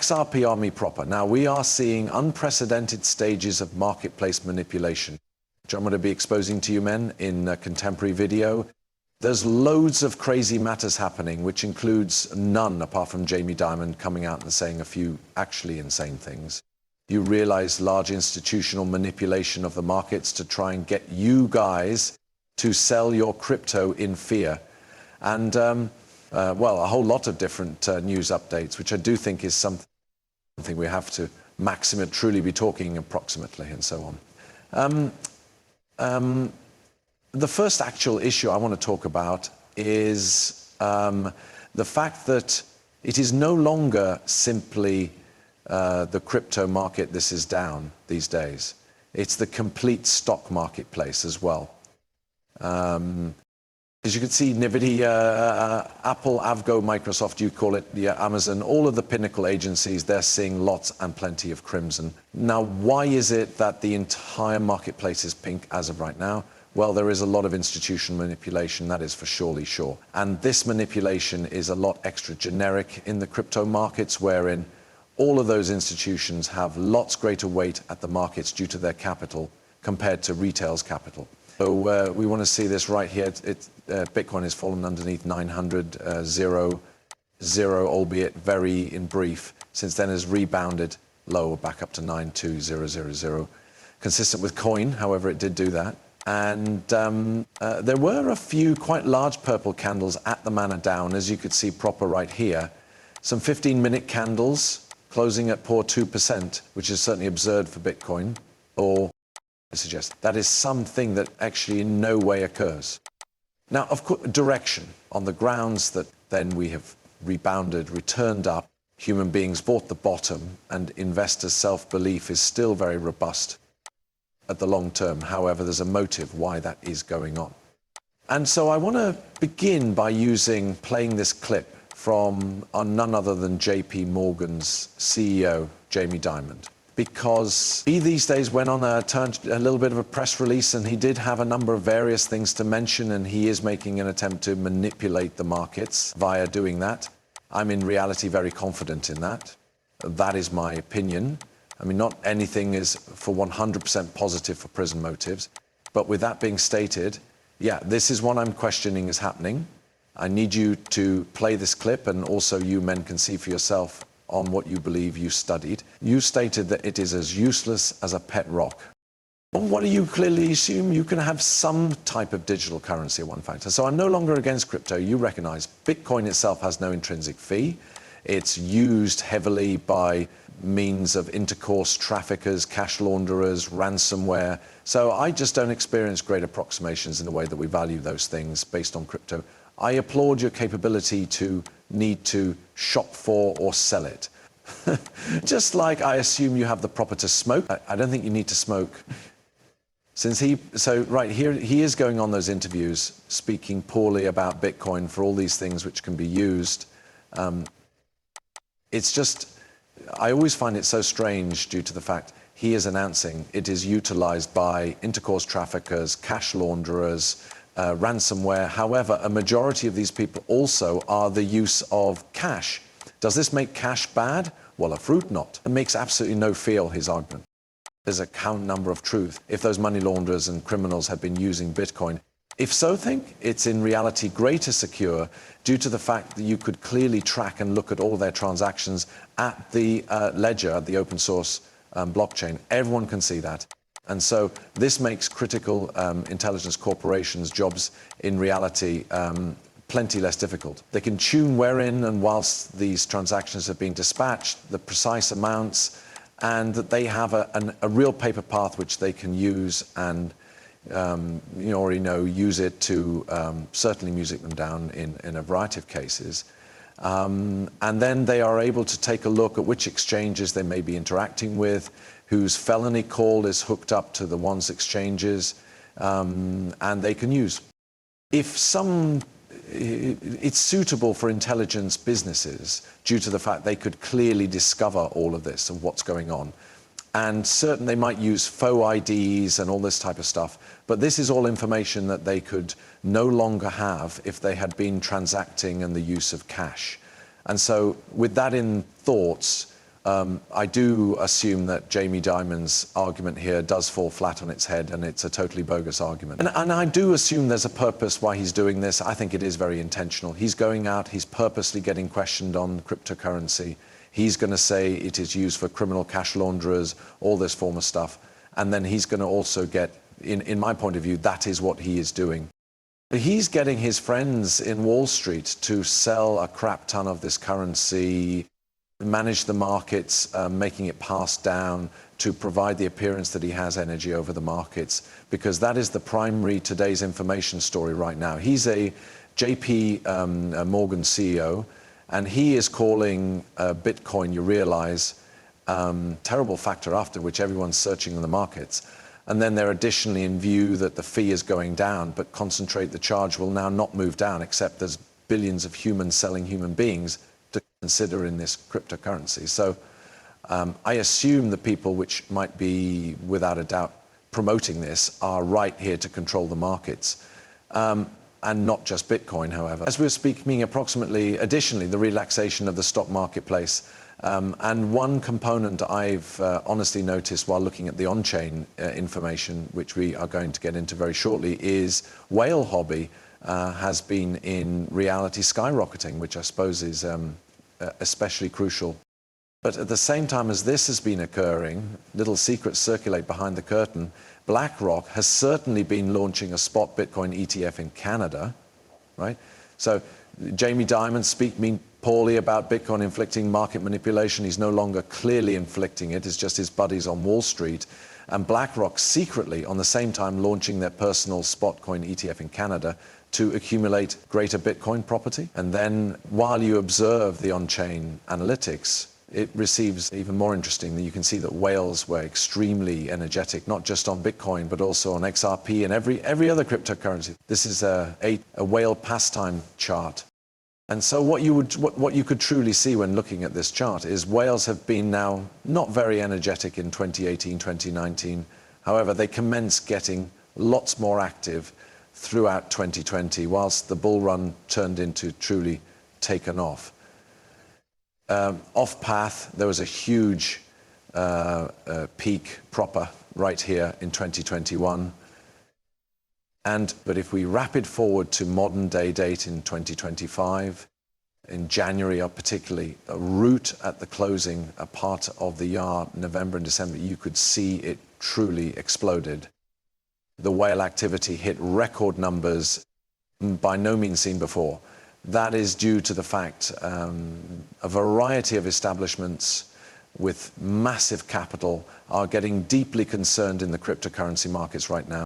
XRP army proper. Now, we are seeing unprecedented stages of marketplace manipulation, which I'm going to be exposing to you men in a contemporary video. There's loads of crazy matters happening, which includes none apart from Jamie Dimon coming out and saying a few actually insane things. You realize large institutional manipulation of the markets to try and get you guys to sell your crypto in fear. And, well, a whole lot of different news updates, which I do think is something we have to truly be talking approximately and so on. The first actual issue I want to talk about is the fact that it is no longer simply the crypto market this is down these days. It's the complete stock marketplace as well. As you can see, NVIDIA, Apple, Avgo, Microsoft, you call it, Amazon, all of the pinnacle agencies, they're seeing lots and plenty of crimson. Now, why is it that the entire marketplace is pink as of right now? Well, there is a lot of institutional manipulation, that is for surely sure. And this manipulation is a lot extra generic in the crypto markets, wherein all of those institutions have lots greater weight at the markets due to their capital compared to retail's capital. So we want to see this right here. Bitcoin has fallen underneath 900, 0, albeit very in brief. Since then has rebounded lower back up to 92000. Consistent with coin, however, it did do that. And there were a few quite large purple candles at the mana down, as you could see proper right here. Some 15-minute candles closing at poor 2%, which is certainly absurd for Bitcoin, or I suggest that is something that actually in no way occurs. Now, of course, direction on the grounds that then we have rebounded, returned up, human beings bought the bottom, and investors' self-belief is still very robust at the long term. However, there's a motive why that is going on. And so I want to begin by playing this clip from none other than JP Morgan's CEO, Jamie Dimon. Because he these days went on a little bit of a press release, and he did have a number of various things to mention, and he is making an attempt to manipulate the markets via doing that. I'm in reality very confident in that. That is my opinion. I mean, not anything is for 100% positive for prison motives. But with that being stated, yeah, this is what I'm questioning is happening. I need you to play this clip, and also you men can see for yourself on what you believe you studied. You stated that it is as useless as a pet rock. Well, what do you clearly assume? You can have some type of digital currency at one factor. So I'm no longer against crypto. You recognize Bitcoin itself has no intrinsic fee. It's used heavily by means of intercourse traffickers, cash launderers, ransomware. So I just don't experience great approximations in the way that we value those things based on crypto. I applaud your capability to need to shop for or sell it. Just like I assume you have the proper to smoke. I don't think you need to smoke. So right here, he is going on those interviews, speaking poorly about Bitcoin for all these things which can be used. It's just, I always find it so strange due to the fact he is announcing it is utilized by intercourse traffickers, cash launderers, ransomware. However, a majority of these people also are the use of cash. Does this make cash bad? Well, a fruit not. It makes absolutely no feel, his argument. There's a count number of truth. If those money launderers and criminals had been using Bitcoin, if so, think it's in reality greater secure due to the fact that you could clearly track and look at all their transactions at the ledger, the open source blockchain. Everyone can see that. And so this makes critical intelligence corporations' jobs in reality plenty less difficult. They can tune wherein and whilst these transactions are being dispatched, the precise amounts, and that they have a real paper path which they can use and you already know, use it to certainly music them down in a variety of cases. And then they are able to take a look at which exchanges they may be interacting with, whose felony call is hooked up to the one's exchanges, and they can use. If it's suitable for intelligence businesses due to the fact they could clearly discover all of this and what's going on. And certain they might use faux IDs and all this type of stuff, but this is all information that they could no longer have if they had been transacting and the use of cash. And so with that in thoughts, I do assume that Jamie Dimon's argument here does fall flat on its head, and it's a totally bogus argument. And I do assume there's a purpose why he's doing this. I think it is very intentional. He's going out, he's purposely getting questioned on cryptocurrency. He's going to say it is used for criminal cash launderers, all this form of stuff. And then he's going to also get, in my point of view, that is what he is doing. He's getting his friends in Wall Street to sell a crap ton of this currency, manage the markets, making it pass down to provide the appearance that he has energy over the markets, because that is the primary today's information story right now. He's a JP Morgan CEO, and he is calling Bitcoin, you realize, terrible factor after which everyone's searching in the markets. And then they're additionally in view that the fee is going down, but concentrate the charge will now not move down, except there's billions of humans selling human beings to consider in this cryptocurrency. So I assume the people which might be, without a doubt, promoting this are right here to control the markets. And not just Bitcoin, however. As we're speaking, approximately, additionally, the relaxation of the stock marketplace. And one component I've honestly noticed while looking at the on-chain information, which we are going to get into very shortly, is whale hobby has been in reality skyrocketing, which I suppose is especially crucial. But at the same time as this has been occurring, little secrets circulate behind the curtain. BlackRock has certainly been launching a spot Bitcoin ETF in Canada, right? So Jamie Dimon speaking poorly about Bitcoin inflicting market manipulation. He's no longer clearly inflicting it. It's just his buddies on Wall Street. And BlackRock secretly, on the same time, launching their personal spot coin ETF in Canada to accumulate greater Bitcoin property. And then while you observe the on-chain analytics, it receives even more interesting. You can see that whales were extremely energetic, not just on Bitcoin, but also on XRP and every other cryptocurrency. This is a whale pastime chart. And so what you could truly see when looking at this chart is whales have been now not very energetic in 2018, 2019. However, they commenced getting lots more active throughout 2020, whilst the bull run turned into truly taken off. Off path, there was a huge peak proper right here in 2021. But if we rapid forward to modern day date in 2025, in January particularly, a route at the closing, a part of the yard, November and December, you could see it truly exploded. The whale activity hit record numbers by no means seen before. That is due to the fact a variety of establishments with massive capital are getting deeply concerned in the cryptocurrency markets right now.